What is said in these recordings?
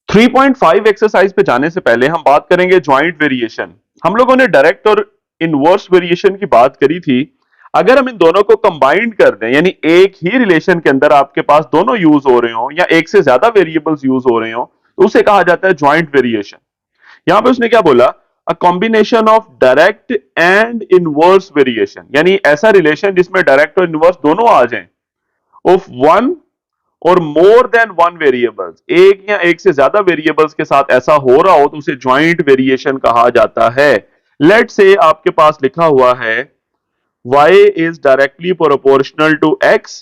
3.5 exercise पे जाने से पहले हम बात करेंगे ज्वाइंट वेरिएशन। हम लोगों ने डायरेक्ट और इनवर्स वेरिएशन की बात करी थी। अगर हम इन दोनों को कंबाइंड कर दें, यानी एक ही रिलेशन के अंदर आपके पास दोनों यूज हो रहे हो या एक से ज्यादा वेरिएबल्स यूज हो रहे हो, तो उसे कहा जाता है ज्वाइंट वेरिएशन। यहां पे उसने क्या बोला, a combination of direct and inverse variation, यानी ऐसा रिलेशन जिसमें डायरेक्ट और इनवर्स दोनों आ जाएं, ऑफ वन और मोर देन वन वेरिएबल्स, एक या एक से ज्यादा वेरिएबल्स के साथ ऐसा हो रहा हो तो उसे ज्वाइंट वेरिएशन कहा जाता है। लेट से आपके पास लिखा हुआ है y is directly proportional to x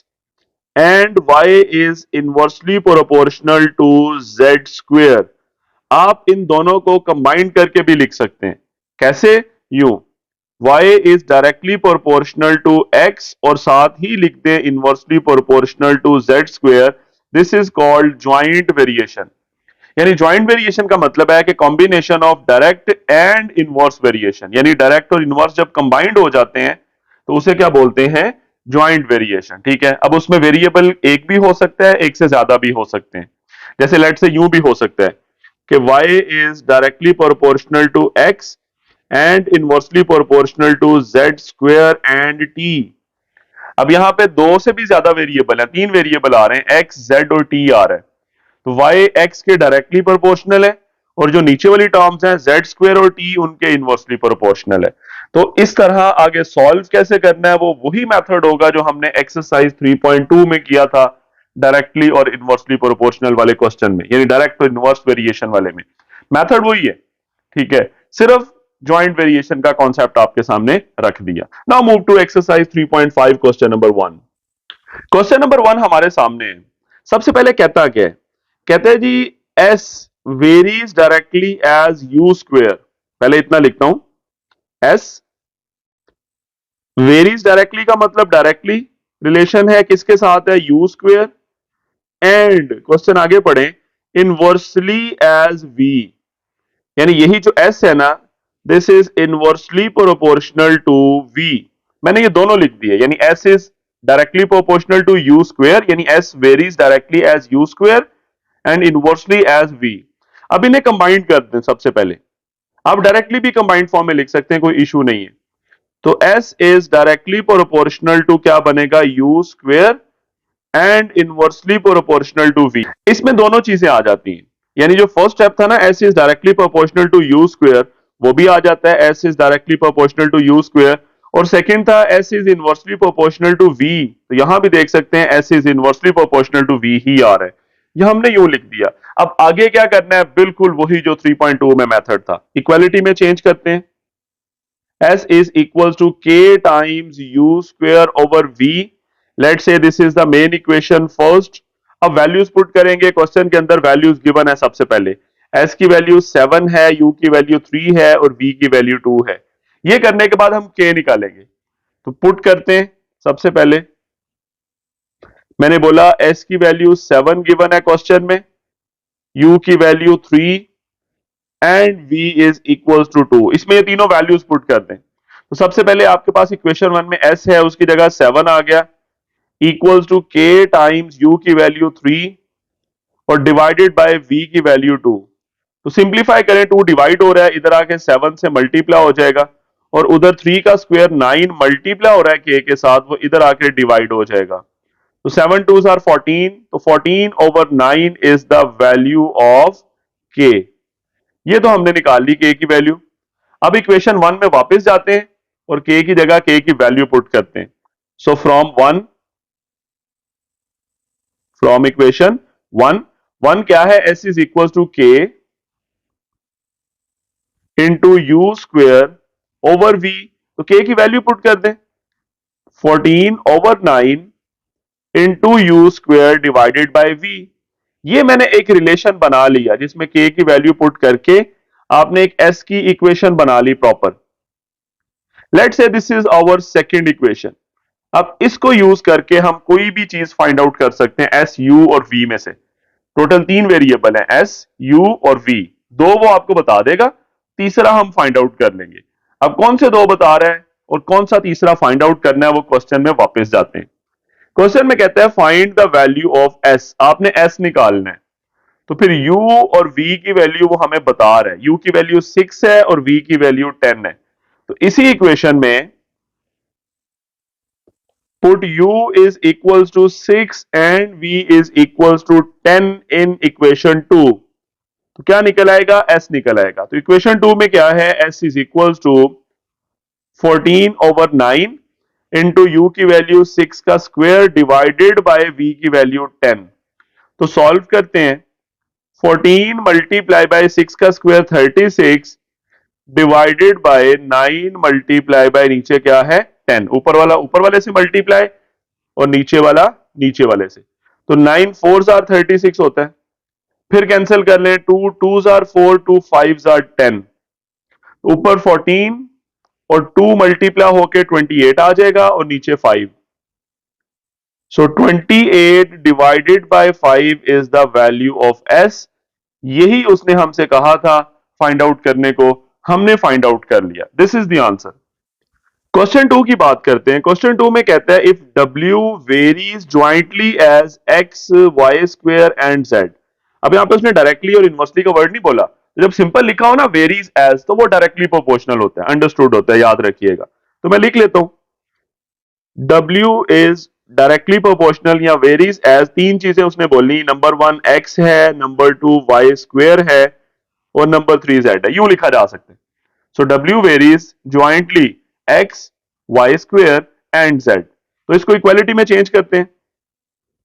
and y is inversely proportional to z square। आप इन दोनों को कंबाइन करके भी लिख सकते हैं। कैसे? यूं, y is directly proportional to x और साथ ही लिख दें inversely proportional to z square। This is called joint variation. यानी ज्वाइंट वेरिएशन का मतलब है कि combination of direct and inverse variation, यानी डायरेक्ट और इनवर्स जब कंबाइंड हो जाते हैं तो उसे क्या बोलते हैं? Joint variation. ठीक है, अब उसमें वेरिएबल एक भी हो सकता है, एक से ज्यादा भी हो सकते हैं। जैसे लेट से यूं भी हो सकता है कि y is directly proportional to x and inversely proportional to z square and t। अब यहां पे दो से भी ज्यादा वेरिएबल है, तीन वेरिएबल आ रहे हैं, x, z और t आ रहा है, तो y x के डायरेक्टली प्रोपोर्शनल है और जो नीचे वाली टर्म्स हैं z स्क्वायर और t उनके इनवर्सली प्रोपोर्शनल है। तो इस तरह आगे सॉल्व कैसे करना है वो वही मेथड होगा जो हमने एक्सरसाइज 3.2 में किया था, डायरेक्टली और इनवर्सली प्रोपोर्शनल वाले क्वेश्चन में, यानी डायरेक्ट और इनवर्स वेरिएशन वाले में मेथड वही है। ठीक है, सिर्फ ज्वाइंट वेरिएशन का कॉन्सेप्ट आपके सामने रख दिया। Now move to exercise 3.5 question number 1। Question number 1 हमारे सामने है। सबसे पहले कहता क्या है? कहते हैं जी s varies directly as u square. पहले इतना लिखता हूं, s वेरीज डायरेक्टली का मतलब डायरेक्टली रिलेशन है किसके साथ है? u square. एंड क्वेश्चन आगे पढ़े, इनवर्सली एज v, यानी यही जो s है ना, this is inversely proportional to v। मैंने ये दोनों लिख दिए, यानी s is directly proportional to u square, यानी s varies directly as u square and inversely as v। अब इन्हें कंबाइन कर दें। सबसे पहले आप डायरेक्टली भी कंबाइंड फॉर्म में लिख सकते हैं, कोई इशू नहीं है। तो s is directly proportional to क्या बनेगा? u square and inversely proportional to v। इसमें दोनों चीजें आ जाती हैं, यानी जो फर्स्ट स्टेप था ना s is directly proportional to u square, वो भी आ जाता है s is directly proportional to u square. और सेकंड था s is inversely proportional to v, तो यहां भी देख सकते हैं s is inversely proportional to v ही आ रहा है। यह हमने यूं लिख दिया। अब आगे क्या करना है? बिल्कुल वही जो 3.2 में मेथड था, इक्वालिटी में चेंज करते हैं। s is equals to k times u square over v। Let's say this is the main equation first। अब वैल्यूज पुट करेंगे। क्वेश्चन के अंदर वैल्यूज गिवन है। सबसे पहले s की वैल्यू 7 है, u की वैल्यू 3 है और v की वैल्यू 2 है। ये करने के बाद हम k निकालेंगे, तो पुट करते हैं। सबसे पहले मैंने बोला s की वैल्यू 7 गिवन है क्वेश्चन में, u की value 3 and v is equals to 2। इसमें ये तीनों वैल्यूज पुट कर दें। तो सबसे पहले आपके पास इक्वेशन 1 में s है, उसकी जगह 7 आ गया, equals to k times u की वैल्यू 3 और डिवाइडेड बाय v की वैल्यू 2। तो सिंप्लीफाई करें, 2 डिवाइड हो रहा है, इधर आके 7 से मल्टीप्लाई हो जाएगा और उधर 3 का स्क्वायर 9 मल्टीप्लाई हो रहा है k के साथ, वो इधर आके डिवाइड हो जाएगा। तो 7 2s आर 14, तो 14 over 9 is the value of k। ये तो हमने निकाल ली k की वैल्यू। अब इक्वेशन 1 में वापस जाते हैं और k की जगह k की वैल्यू पुट करते हैं। सो फ्रॉम इक्वेशन 1 क्या है? s is equal to k into u square over v। तो k की वैल्यू पुट कर दें, 14 over 9 into u square divided by v। ये मैंने एक रिलेशन बना लिया जिसमें k की वैल्यू पुट करके आपने एक s की इक्वेशन बना ली proper. Let's say this is our second equation. अब इसको यूज करके हम कोई भी चीज फाइंड आउट कर सकते हैं s, u और v में से। टोटल 3 वेरिएबल हैं, s, u और v। 2 वो आपको बता देगा, तीसरा हम फाइंड आउट कर लेंगे। अब कौन से 2 बता रहा है और कौन सा तीसरा फाइंड आउट करना है, वो क्वेश्चन में वापस जाते हैं। क्वेश्चन में कहता है find the value of s। आपने s निकालना है। तो फिर u और v की वैल्यू वो हमें बता रहा है, u की वैल्यू 6 है और v की वैल्यू 10 है। तो इसी इक्वेशन में put u is equals to 6 and v is equals to 10 in equation 2, तो क्या निकल आएगा, s निकल आएगा। तो इक्वेशन 2 में क्या है, s is equals to 14/9 into u की वैल्यू 6 का स्क्वायर डिवाइडेड बाय v की वैल्यू 10। तो सॉल्व करते हैं, 14 मल्टीप्लाई बाय 6 का square 36 divided by 9 multiply by नीचे क्या है 10, ऊपर वाला ऊपर वाले से मल्टीप्लाई और नीचे वाला नीचे वाले से। तो 9 4s आर 36 होता है, फिर कैंसिल कर लें, 2 2s आर 4, 2 5s आर 10, ऊपर 14 और 2 मल्टीप्लाई होके 28 आ जाएगा और नीचे 5। सो 28 divided by 5 is the value of s। यही उसने हमसे कहा था फाइंड आउट करने को, हमने फाइंड आउट कर लिया। This is the answer. Question 2 की बात करते हैं। क्वेश्चन 2 में कहता है if w varies jointly as x y square and z। अब यहां पे उसने डायरेक्टली और इनवर्सली का वर्ड नहीं बोला, जब सिंपल लिखा हो ना वेरीज एज, तो वो डायरेक्टली प्रोपोर्शनल होता है, अंडरस्टूड होता है, याद रखिएगा। तो मैं लिख लेता हूं, w इज डायरेक्टली प्रोपोर्शनल या वेरीज एज, तीन चीजें उसने बोली, नंबर 1 x है, नंबर 2 y स्क्वायर है और नंबर 3 z है, यूं लिखा जा सकता है। So w varies jointly x y square and z। तो इसको इक्वालिटी में चेंज करते हैं।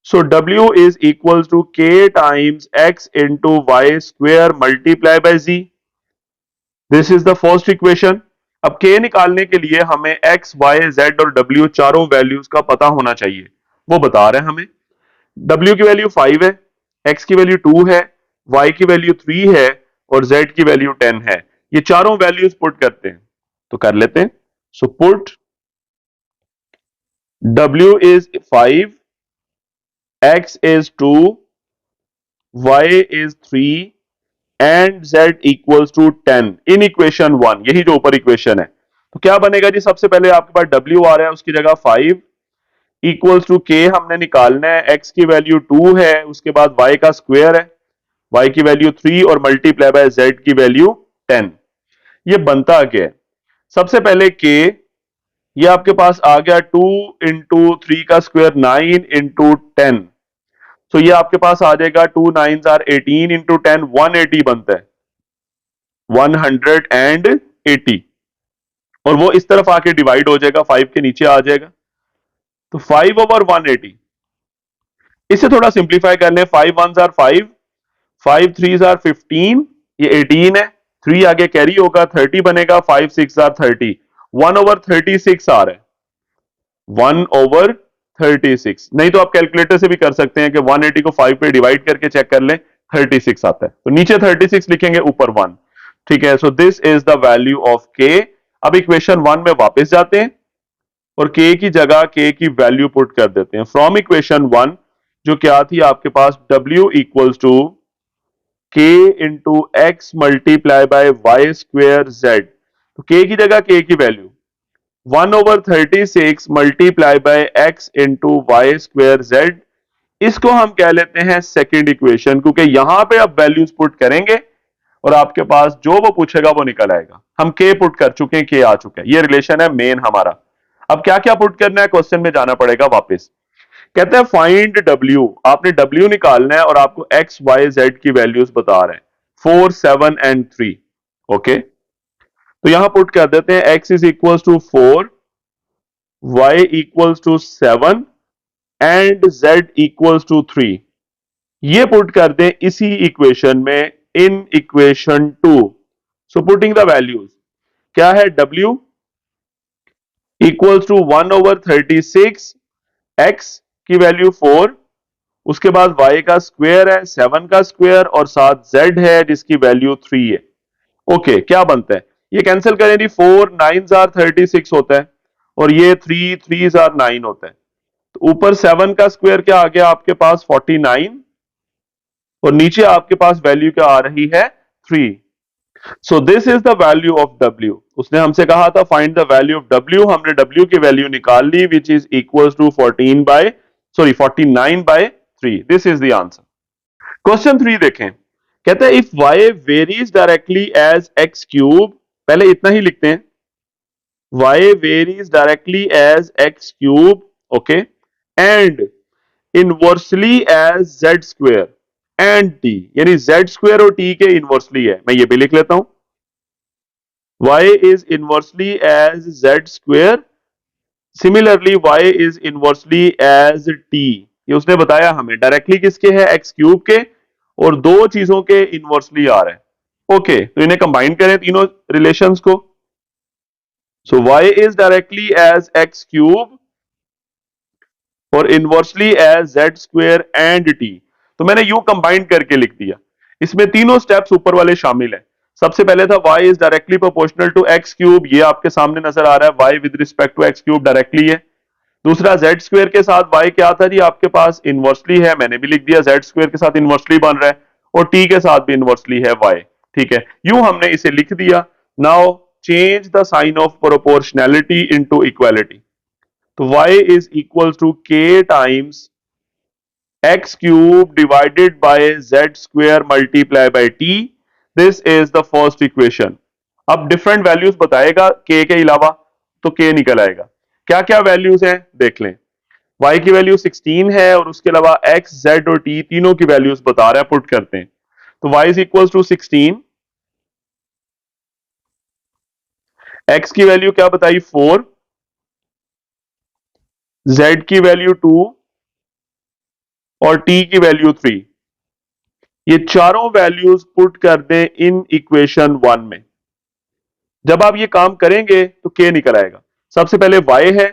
So w is equal to k times x into y square multiply by z। This is the first equation. अब k निकालने के लिए हमें x y z और w चारों वैल्यूज का पता होना चाहिए, वो बता रहे हैं हमें। w की वैल्यू 5 है, x की वैल्यू 2 है, y की वैल्यू 3 है और z की वैल्यू 10 है। ये चारों वैल्यूज पुट करते हैं, तो कर लेते हैं। So put w is 5, x is 2, y is 3 and z equals to 10 in equation 1। यही जो ऊपर इक्वेशन है, तो क्या बनेगा जी, सबसे पहले आपके पास w आ रहा है, उसकी जगह 5 इक्वल्स टू k हमने निकालना है, x की वैल्यू 2 है, उसके बाद y का स्क्वायर है, y की वैल्यू 3 और मल्टीप्लाई बाय z की वैल्यू 10। ये बनता क्या है, सबसे पहले k, ये आपके पास आ गया 2 इंटू 3 का स्क्वायर 9 इंटू 10। तो ये आपके पास आ जाएगा 2 9s आर 18 इंटू 10, 180 बनता है, 180 और वो इस तरफ आके डिवाइड हो जाएगा, 5 के नीचे आ जाएगा। तो 5/180, इसे थोड़ा सिंप्लीफाई कर लें, 5 1s आर 5, 5 3s आर 15, ये 18 है, 3 आगे कैरी होगा 30 बनेगा, 5 6 आर 30, 1/36 आ रहा है, 1/36। नहीं तो आप कैलकुलेटर से भी कर सकते हैं कि 180 को 5 पे डिवाइड करके चेक कर लें, 36 आता है। तो नीचे 36 लिखेंगे, ऊपर 1, ठीक है। सो this is the value of k। अब इक्वेशन 1 में वापस जाते हैं और k की जगह k की वैल्यू पुट कर देते हैं फ्रॉम इक्वेशन 1, जो क्या थी आपके पास, w equals to k into x multiply by y square z। तो k की जगह k की value 1/36 multiply by x into y square z। इसको हम कह लेते हैं सेकेंड इक्वेशन, क्योंकि यहां पे आप वैल्यूज पुट करेंगे और आपके पास जो वो पूछेगा वो निकल आएगा। हम k पुट कर चुके हैं, k आ चुका है, ये रिलेशन है मेन हमारा। अब क्या क्या पुट करना है, क्वेश्चन में जाना पड़ेगा वापस। कहते हैं फाइंड w, आपने w निकालना है और आपको x y z की वैल्यूज बता रहे हैं, 4 7 एंड 3। ओके, तो यहां पुट कर देते हैं, x is equal to 4, y equals to 7 and z equals to 3। ये पुट कर दें इसी इक्वेशन में, in equation 2। So putting the values, क्या है, w इक्वल्स टू 1/36, x की वैल्यू 4, उसके बाद y का स्क्वायर है 7 का स्क्वायर और साथ z है जिसकी वैल्यू 3 है। ओके, क्या बनता है, ये कैंसिल करें जी, 4 9s आर 36 होता है और ये 3 3s आर 9 होता है। तो ऊपर 7 का स्क्वायर क्या आ गया आपके पास, 49 और नीचे आपके पास वैल्यू क्या आ रही है, 3। So this is the value of w। उसने हमसे कहा था find the value of w, हमने w की वैल्यू निकाल ली, which is equal to 49/3। This is the answer. Question 3 देखें। कहता है if y varies directly as x cube, पहले इतना ही लिखते हैं, y varies directly as x cube, okay, and inversely as z square and t, यानी z square और t के इनवर्सली है, मैं ये भी लिख लेता हूं, y is inversely as z square, similarly y is inversely as t, ये उसने बताया हमें डायरेक्टली किसके है, x क्यूब के, और दो चीजों के इनवर्सली आ रहा है, ओके, तो इन्हें कंबाइन करें तीनों रिलेशंस को, so y is directly as x cube और inversely as z square and t, तो मैंने यू कंबाइन करके लिख दिया, इसमें तीनों स्टेप्स ऊपर वाले शामिल हैं। सबसे पहले था y is directly proportional to x cube, ये आपके सामने नजर आ रहा है, y with respect to x cube directly है। दूसरा z स्क्वायर के साथ y क्या था जी, आपके पास इनवर्सली है, मैंने भी लिख दिया z स्क्वायर के साथ इनवर्सली बन रहा है, और t के साथ भी इनवर्सली है y, ठीक है, यूं हमने इसे लिख दिया। Now change the sign of proportionality into equality, तो y is equal to k times x cube divided by z square multiply by t, this is the first equation. अब डिफरेंट वैल्यूज बताएगा k के अलावा, तो k निकल आएगा, क्या क्या वैल्यूज हैं देख लें, y की वैल्यू 16 है और उसके अलावा x z और t तीनों की वैल्यूज बता रहा है, पुट करते हैं, तो y is equal to 16, x की वैल्यू क्या बताई 4, z की वैल्यू 2 और t की वैल्यू 3, ये चारों वैल्यूज पुट कर दें इन इक्वेशन 1 में। जब आप ये काम करेंगे तो k निकल आएगा। सबसे पहले y है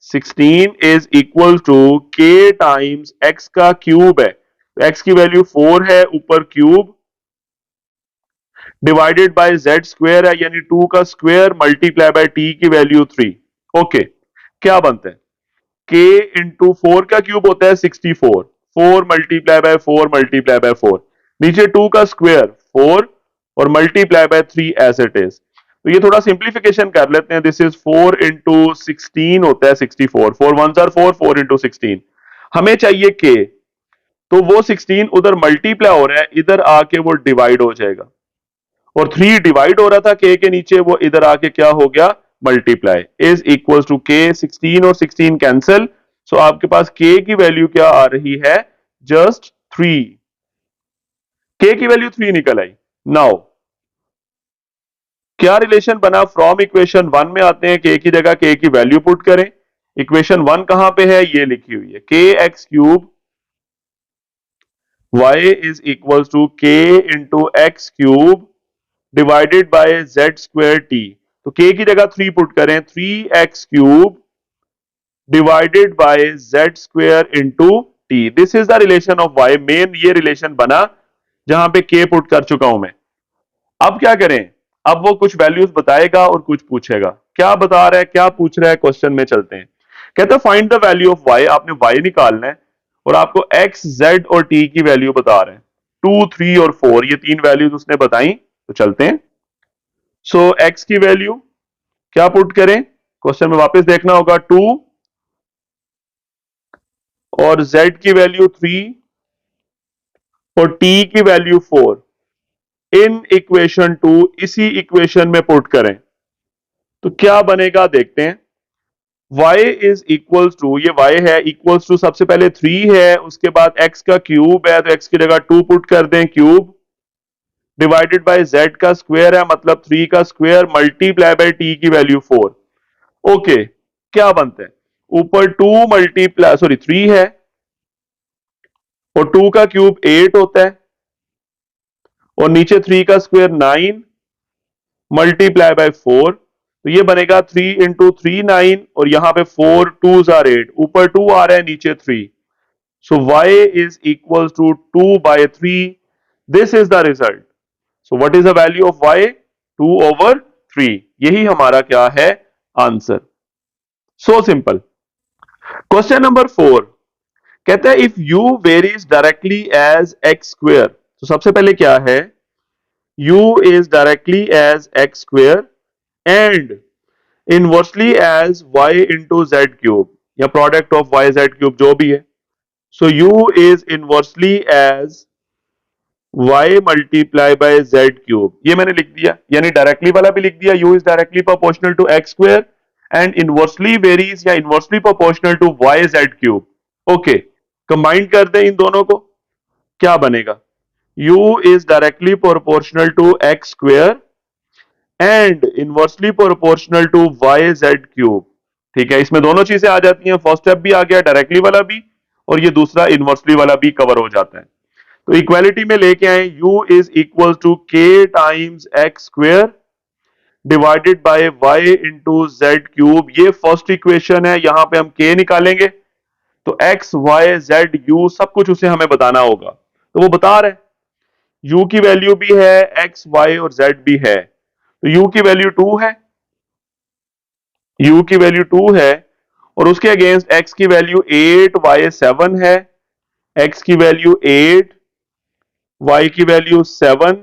16 is equal to k times x का क्यूब है, तो x की वैल्यू 4 है, ऊपर cube divided by z square है, यानी 2 का स्क्वायर मल्टीप्लाई बाय t की वैल्यू 3, ओके, क्या बनता है, k इंटू 4 का क्यूब होता है 64, 4 मल्टीप्लाई बाय 4 मल्टीप्लाई बाय 4, नीचे 2 का स्क्वायर 4 और multiply by 3 as it is, तो ये थोड़ा सिंप्लीफिकेशन कर लेते हैं, दिस इज 4 इंटू 16 होता है 64, 4 1 आर 4, 4 इंटू 16, हमें चाहिए k, तो वो 16 उधर मल्टीप्लाई हो रहा है, इधर आके वो डिवाइड हो जाएगा, और 3 डिवाइड हो रहा था k के नीचे, वो इधर आके क्या हो गया, multiply, is equal to k, 16 और 16 कैंसिल, सो आपके पास k की वैल्यू क्या आ रही है, जस्ट 3, k की वैल्यू 3 निकल आई। नाउ क्या रिलेशन बना, फ्रॉम इक्वेशन 1 में आते हैं, k की जगह k की वैल्यू पुट करें, इक्वेशन 1 कहां पे है, ये लिखी हुई है, k x cube y is equal to k into x cube divided by z square t, तो k की जगह 3 पुट करें, 3x cube divided by z square into t, this is the relation of y, main ये रिलेशन बना जहां पे k पुट कर चुका हूं मैं। अब क्या करें, अब वो कुछ वैल्यूज बताएगा और कुछ पूछेगा, क्या बता रहा है क्या पूछ रहा है, क्वेश्चन में चलते हैं। कहता है find the value of y, आपने y निकालना है और आपको x z और t की वैल्यू बता रहे हैं, 2 3 और 4, ये तीन वैल्यूज उसने बताई, तो चलते हैं। सो x की वैल्यू क्या पुट करें, क्वेश्चन में वापस देखना होगा, 2 और z की वैल्यू 3 और t की वैल्यू 4, इन इक्वेशन 2 इसी इक्वेशन में पुट करें, तो क्या बनेगा देखते हैं। y इज इक्वल टू, ये y है, इक्वल्स टू सबसे पहले 3 है, उसके बाद x का क्यूब है, तो x की जगह 2 पुट कर दें, क्यूब डिवाइडेड बाय z का स्क्वायर है, मतलब 3 का स्क्वायर मल्टीप्लाई बाय t की वैल्यू 4, ओके, क्या बनता है, ऊपर 2 मल्टीप्लाई 3 है और 2 का क्यूब 8 होता है, और नीचे 3 का स्क्वायर 9 मल्टीप्लाई बाय 4, तो ये बनेगा 3 इंटू 3 9, और यहां पे 4 2 आर 8, ऊपर 2 आ रहा है नीचे 3, so y is equal to 2 by 3, this is the result. So what is the value of y, 2 over 3, यही हमारा क्या है, answer. So simple. Question number 4 कहता है if u varies directly as x square, तो सबसे पहले क्या है, u is directly as x square and inversely as y into z cube, या product of y z cube जो भी है, so u is inversely as y multiply by Z cube, ये मैंने लिख दिया, यानी डायरेक्टली वाला भी लिख दिया, u is directly proportional to x square and inversely varies या inversely proportional to y z cube. Okay, combine कर दें इन दोनों को, क्या बनेगा? u is directly proportional to x square and inversely proportional to yz cube। ठीक है, इसमें दोनों चीजें आ जाती हैं, फर्स्ट स्टेप भी आ गया डायरेक्टली वाला भी, और ये दूसरा इनवर्सली वाला भी कवर हो जाता है। तो इक्वालिटी में लेके आए u is equal to k times x square divided by y into z cube. ये फर्स्ट इक्वेशन है, यहां पे हम k निकालेंगे तो x y z u सब कुछ उसे हमें बताना होगा, तो वो बता रहे हैं u की वैल्यू भी है, x y और z भी है, तो u की वैल्यू 2 है, u की वैल्यू 2 है, और उसके अगेंस्ट x की वैल्यू 8 y 7 है, x की वैल्यू 8 y की वैल्यू 7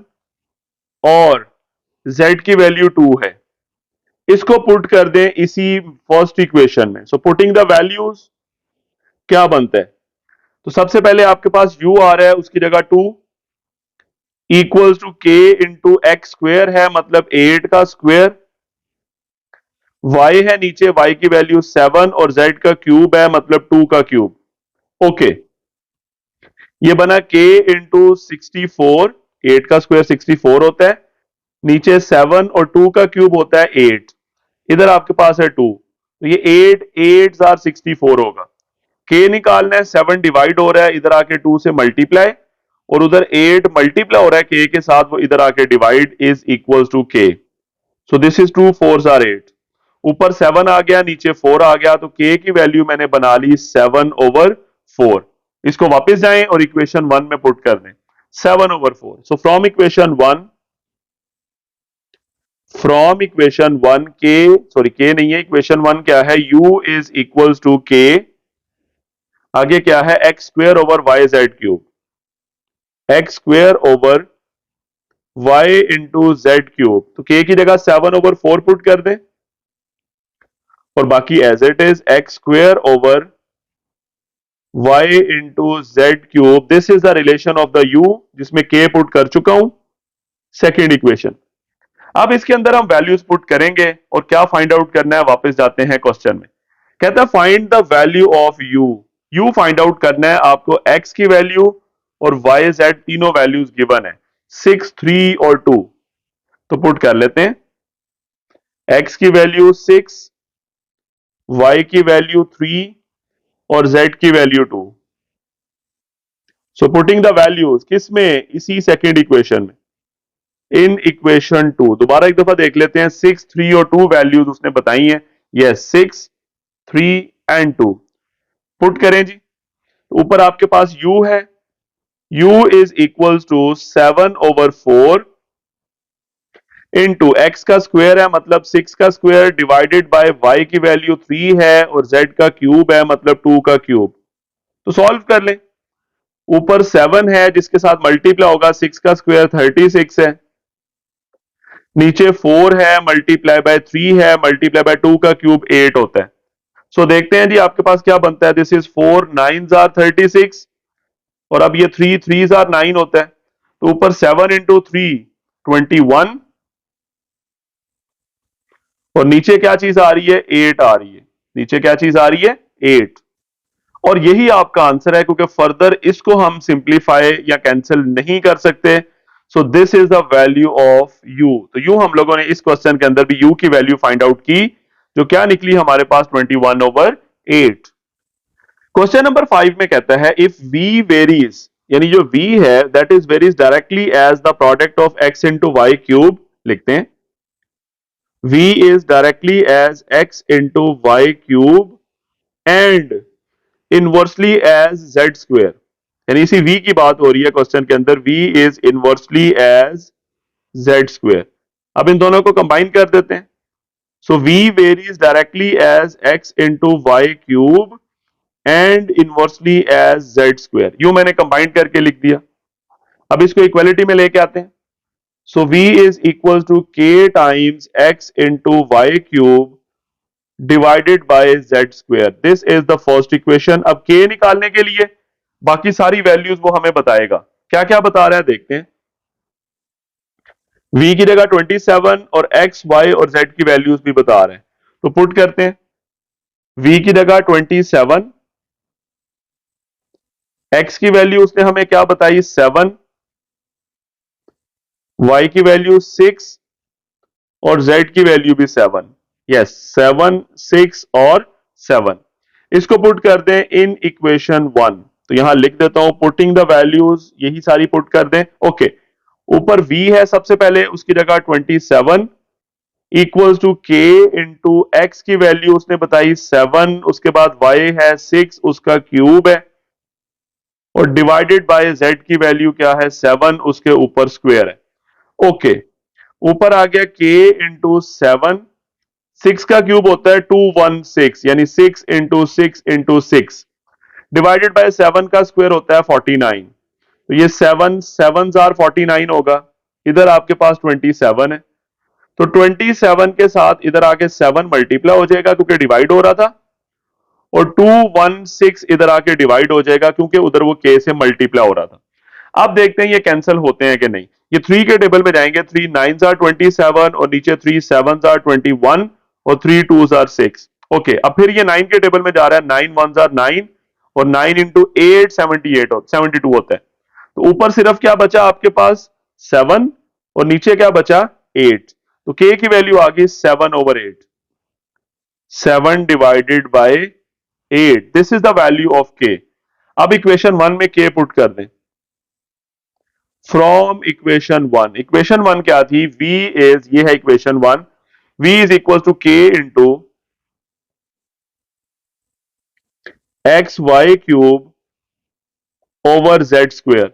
और z की वैल्यू 2 है। इसको पुट कर दें इसी फर्स्ट इक्वेशन में, सो पुटिंग द वैल्यूज क्या बनता है? तो सबसे पहले आपके पास u आ रहा है, उसकी जगह 2 equals to k into x square है, मतलब 8 का स्क्वेयर, y है नीचे, y की वैल्यू 7 और z का क्यूब है, मतलब 2 का क्यूब। ओके, ये बना k इंटू 64, 8 का स्क्वायर 64 होता है, नीचे 7 और 2 का क्यूब होता है 8, इधर आपके पास है 2, तो ये 8 8 आर 64 होगा। k निकालना है, 7 डिवाइड हो रहा है, इधर आके 2 से मल्टीप्लाई, और उधर 8 मल्टीप्लाई हो रहा है k के साथ, वो इधर आके divide, is equal to k। So this is 2 4 are 8, ऊपर 7 आ गया, नीचे 4 आ गया, तो k की वैल्यू मैंने बना ली 7/4। इसको वापस जाएं और इक्वेशन 1 में पुट कर दें, 7/4। So from equation 1 k, sorry k नहीं है, इक्वेशन 1 क्या है, u is equals to k, आगे क्या है, x square over y z cube, x square over y into z cube. तो k की जगह 7/4 पुट कर दें, और बाकी as it is x square over y into z cube. This is the relation of the u, जिसमें k पुट कर चुका हूं, सेकेंड इक्वेशन। अब इसके अंदर हम वैल्यूज पुट करेंगे और क्या फाइंड आउट करना है, वापस जाते हैं क्वेश्चन में। कहता है find the value of u find out करना है आपको, x की वैल्यू और y z तीनों वैल्यूज गिवन है, 6 3 और 2। तो पुट कर लेते हैं, x की वैल्यू 6, y की वैल्यू 3 और z की value 2। So putting the values किसमें, इसी सेकेंड इक्वेशन में, इन इक्वेशन 2। दोबारा एक दफा देख लेते हैं, 6 3 और 2 वैल्यूज उसने बताई हैं, यस 6 3 एंड 2। पुट करें जी, ऊपर आपके पास u है, u is equals to 7/4 into x का स्क्वायर है, मतलब 6 का स्क्वायर, डिवाइडेड बाय y की वैल्यू 3 है और z का क्यूब है, मतलब 2 का क्यूब। तो सॉल्व कर लें, ऊपर 7 है जिसके साथ मल्टीप्लाई होगा, 6 का स्क्वायर 36 है, नीचे 4 है, मल्टीप्लाई बाय 3 है, मल्टीप्लाई बाय 2 का क्यूब 8 होता है। सो देखते हैं जी आपके पास क्या बनता है, दिस इज 4 9 आर 36, और अब ये 3 3 आर 9 होता है, तो ऊपर 7 इंटू 3 21, और नीचे क्या चीज आ रही है, 8 आ रही है, नीचे क्या चीज आ रही है, 8। और यही आपका आंसर है, क्योंकि फर्दर इसको हम सिंप्लीफाई या कैंसिल नहीं कर सकते। सो this is the value of u। तो यू हम लोगों ने इस क्वेश्चन के अंदर भी u की वैल्यू फाइंड आउट की, जो क्या निकली हमारे पास 21/8। क्वेश्चन नंबर 5 में कहता है इफ v वेरीज, यानी जो v है that is varies directly as the product of x into y cube. लिखते हैं v is directly as x into y cube and inversely as z square, यानी इसी v की बात हो रही है क्वेश्चन के अंदर, v is inversely as z square. अब इन दोनों को कंबाइन कर देते हैं, सो v varies directly as x into y cube and inversely as z square. यू मैंने कंबाइन करके लिख दिया। अब इसको इक्वालिटी में लेके आते हैं, सो v is equal to k times x into y cube divided by z square. This is the first equation. अब k निकालने के लिए बाकी सारी वैल्यूज वो हमें बताएगा, क्या क्या बता रहा है देखते हैं। v की जगह 27 और x y और z की वैल्यूज भी बता रहे हैं, तो पुट करते हैं। v की जगह 27, x की वैल्यू उसने हमें क्या बताई 7, y की वैल्यू 6 और z की वैल्यू भी 7। यस, 7 6 और 7। इसको पुट कर दें इन इक्वेशन 1। तो यहां लिख देता हूं पुटिंग द वैल्यूज, यही सारी पुट कर दें। ओके, ऊपर v है सबसे पहले, उसकी जगह 27 equals to k into x की वैल्यू उसने बताई 7, उसके बाद y है 6 उसका क्यूब है, और डिवाइडेड बाय z की वैल्यू क्या है 7 उसके ऊपर स्क्वायर है। ओके, ऊपर आ गया k इंटू 7, 6 का क्यूब होता है 216, यानी 6 इंटू 6 इंटू 6 डिवाइडेड बाय 7 का स्क्वायर होता है 49। तो ये 7 7 जार 49 होगा, इधर आपके पास 27 है, तो 27 के साथ इधर आके 7 मल्टीप्लाई हो जाएगा क्योंकि डिवाइड हो रहा था, और 216 इधर आके डिवाइड हो जाएगा क्योंकि उधर वो के से मल्टीप्लाई हो रहा था। अब देखते हैं ये कैंसिल होते हैं कि नहीं। ये 3 के टेबल में जाएंगे, 3 9 आर 27 और नीचे 3 7 आर 21 और 3 2 आर 6। ओके, अब फिर ये 9 के टेबल में जा रहा है, 9 1 आर 9 और 9 इंटू 8 72 होता है। तो ऊपर सिर्फ क्या बचा आपके पास 7 और नीचे क्या बचा 8। तो के की वैल्यू आ गई 7/8, 7 divided by 8, this is the value of के। अब इक्वेशन 1 में के पुट कर दें। फ्रॉम इक्वेशन 1 क्या थी, v इज, ये है equation 1, v is equal to k into x y cube over z square.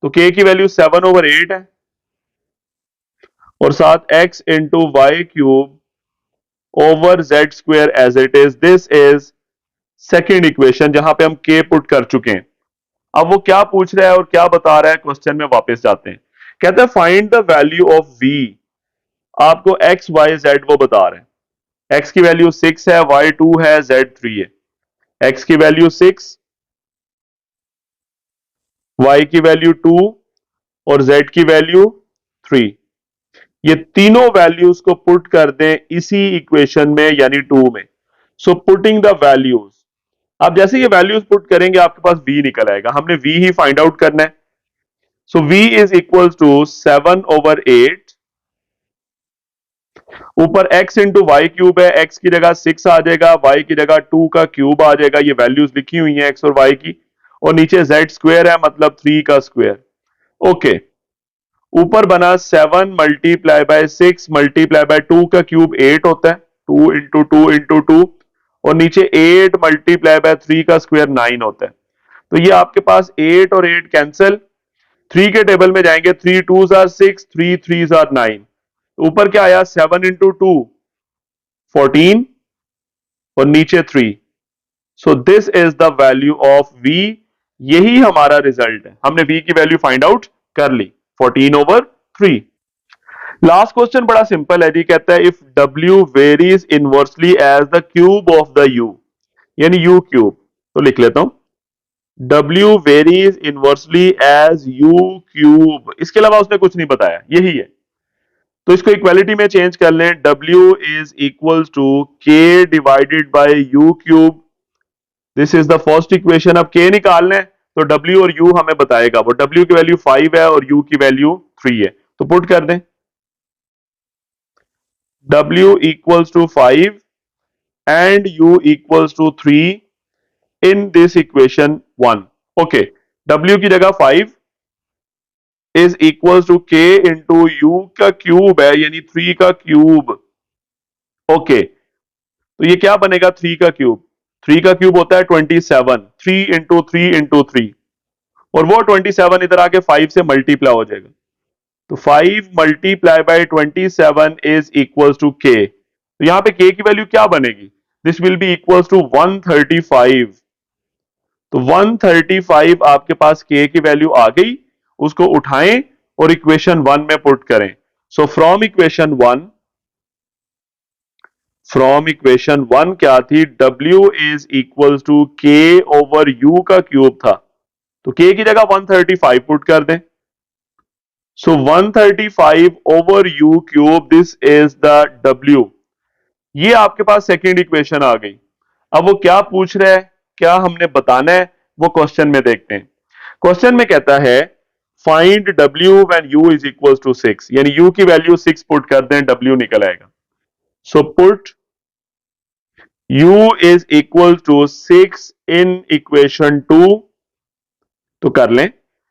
तो के की वैल्यू 7/8 है, और साथ x into y cube over z square as it is, this is second equation जहां पे हम के पुट कर चुके हैं। अब वो क्या पूछ रहा है और क्या बता रहा है, क्वेश्चन में वापस जाते हैं। कहता है find the value of v, आपको x y z वो बता रहे हैं। x की वैल्यू 6 है, y 2 है, z 3 है। x की वैल्यू 6, y की वैल्यू 2 और z की वैल्यू 3। ये तीनों वैल्यूज को पुट कर दें इसी इक्वेशन में यानी 2 में। सो पुटिंग द वैल्यूज, अब जैसे ये वैल्यूज पुट करेंगे आपके पास v निकल आएगा, हमने v ही फाइंड आउट करना है। सो v इज इक्वल टू 7/8, ऊपर x इंटू वाई क्यूब है, x की जगह 6 आ जाएगा, y की जगह 2 का क्यूब आ जाएगा, ये वैल्यूज लिखी हुई हैं x और y की, और नीचे z स्क्वायर है मतलब 3 का स्क्वायर। ओके, ऊपर बना 7 मल्टीप्लाई बाय 6 मल्टीप्लाई बाय 2 का क्यूब 8 होता है, 2 इंटू 2 इंटू 2, और नीचे 8 मल्टीप्लाई बाय 3 का स्क्वायर 9 होता है। तो ये आपके पास 8 और 8 कैंसिल, 3 के टेबल में जाएंगे, 3 2 आर 6, 3 3 आर 9, ऊपर क्या आया 7 इंटू 2 14 और नीचे 3। So this is the value of v, यही हमारा रिजल्ट है, हमने v की वैल्यू फाइंड आउट कर ली 14/3। लास्ट क्वेश्चन बड़ा सिंपल है जी, कहता है if w varies inversely as the cube of the u, यानी u क्यूब। तो लिख लेता हूं w varies inversely as u cube, इसके अलावा उसने कुछ नहीं बताया, यही है। तो इसको इक्वालिटी में चेंज कर लें, w is equal to k divided by u cube, this is the first equation. अब k निकालना है तो w और u हमें बताएगा, वो w की वैल्यू 5 है और u की वैल्यू 3 है, तो पुट कर दें w equals to 5 and u equals to 3 in this equation 1। Okay, w की जगह 5 is equals to k into u का क्यूब है यानी 3 का क्यूब। ओके, तो ये क्या बनेगा 3 का क्यूब, 3 का क्यूब होता है 27, 3 इंटू 3 इंटू 3, और वो 27 इधर आके 5 से मल्टीप्लाई हो जाएगा, तो 5 multiply by 27 is equal to k. तो यहां पे के की वैल्यू क्या बनेगी, this will be equal to 135। तो 135 आपके पास के की वैल्यू आ गई, उसको उठाएं और इक्वेशन 1 में पुट करें। सो फ्रॉम इक्वेशन 1 क्या थी, w इज इक्वल टू के ओवर u का क्यूब था, तो k की जगह 135 पुट कर दें। सो 135 over u cube, this is the w। ये आपके पास सेकेंड इक्वेशन आ गई। अब वो क्या पूछ रहा है, क्या हमने बताना है, वो क्वेश्चन में देखते हैं। क्वेश्चन में कहता है find w when u is equal to 6, यानी u की वैल्यू 6 पुट कर दें, w निकल आएगा। So put u is equal to 6 in equation 2, तो कर लें।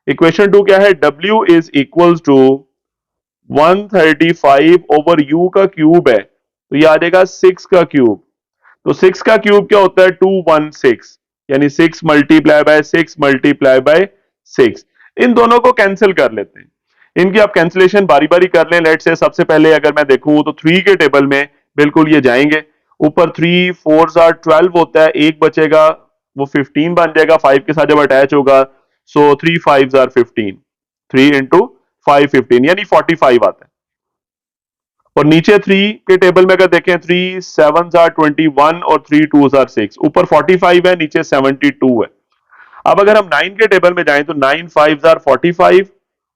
इक्वेशन 2 क्या है, w is equal to 135 over u का क्यूब है, तो ये आ जाएगा 6 का क्यूब। तो 6 का क्यूब क्या होता है, 216, यानी 6 मल्टीप्लाई बाय 6 मल्टीप्लाई बाय 6। इन दोनों को कैंसिल कर लेते हैं, इनकी आप कैंसिलेशन बारी बारी कर लें। लेट से सबसे पहले अगर मैं देखूं तो 3 के टेबल में बिल्कुल ये जाएंगे, ऊपर 3 4 आर 12 होता है, एक बचेगा वो 15 बन जाएगा 5 के साथ जब अटैच होगा। सो 3 5 आर 15, 3 इंटू 5 15, यानी 45 आता है। और नीचे 3 के टेबल में अगर देखें 3 7 आर 21 और 3 2 आर 6, ऊपर 45 है, नीचे 72 है। अब अगर हम 9 के टेबल में जाएं तो 9 5 आर 45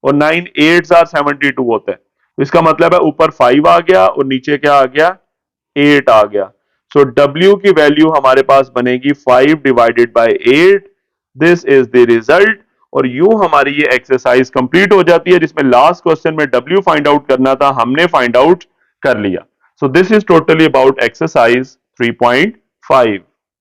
और 9 8 आर 72 होता है। तो इसका मतलब है ऊपर 5 आ गया और नीचे क्या आ गया, 8 आ गया। सो W की वैल्यू हमारे पास बनेगी 5 divided by 8। This is the result. और यूं हमारी ये एक्सरसाइज कंप्लीट हो जाती है, जिसमें लास्ट क्वेश्चन में W फाइंड आउट करना था, हमने फाइंड आउट कर लिया। सो this is totally about exercise 3.5।